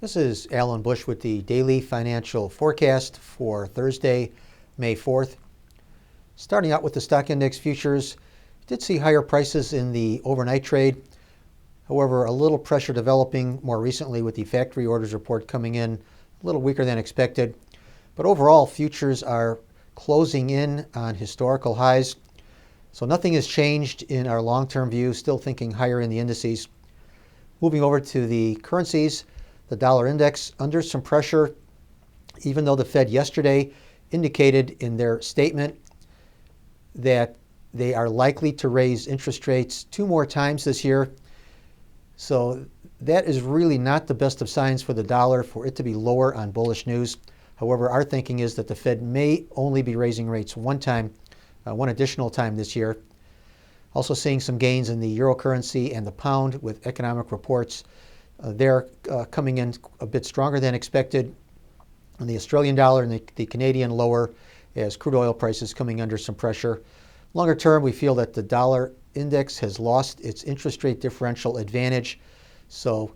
This is Alan Bush with the Daily Financial Forecast for Thursday, May 4th. Starting out with the stock index futures, did see higher prices in the overnight trade. However, a little pressure developing more recently with the factory orders report coming in a little weaker than expected. But overall, futures are closing in on historical highs. So nothing has changed in our long-term view, still thinking higher in the indices. Moving over to the currencies, the dollar index under some pressure, even though the Fed yesterday indicated in their statement that they are likely to raise interest rates 2 more times this year. So that is really not the best of signs for the dollar, for it to be lower on bullish news. However, our thinking is that the Fed may only be raising rates one additional time this year. Also seeing some gains in the euro currency and the pound with economic reports. They're coming in a bit stronger than expected. And the Australian dollar and the Canadian lower as crude oil prices coming under some pressure. Longer term, we feel that the dollar index has lost its interest rate differential advantage. So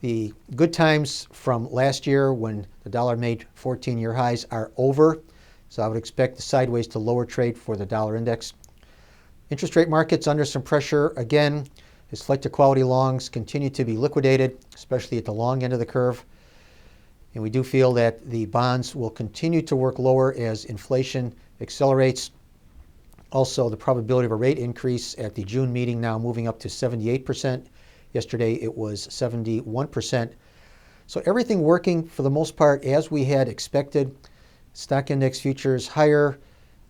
the good times from last year when the dollar made 14-year highs are over. So I would expect the sideways to lower trade for the dollar index. Interest rate markets under some pressure again. As flight to quality longs continue to be liquidated, especially at the long end of the curve. And we do feel that the bonds will continue to work lower as inflation accelerates. Also, the probability of a rate increase at the June meeting now moving up to 78%. Yesterday it was 71%. So everything working for the most part as we had expected. Stock index futures higher,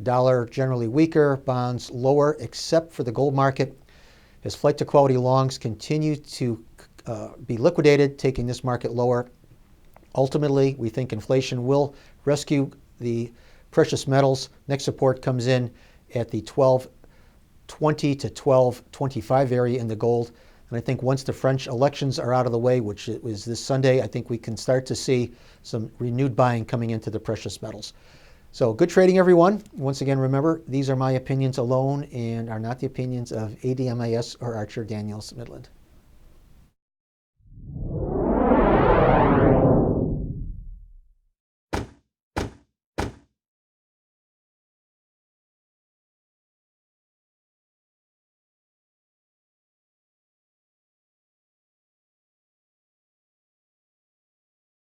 dollar generally weaker, bonds lower except for the gold market. As flight to quality longs continue to be liquidated, taking this market lower. Ultimately, we think inflation will rescue the precious metals. Next support comes in at the 1220 to 1225 area in the gold. And I think once the French elections are out of the way, which it was this Sunday, I think we can start to see some renewed buying coming into the precious metals. So good trading, everyone. Once again, remember, these are my opinions alone and are not the opinions of ADMIS or Archer Daniels Midland.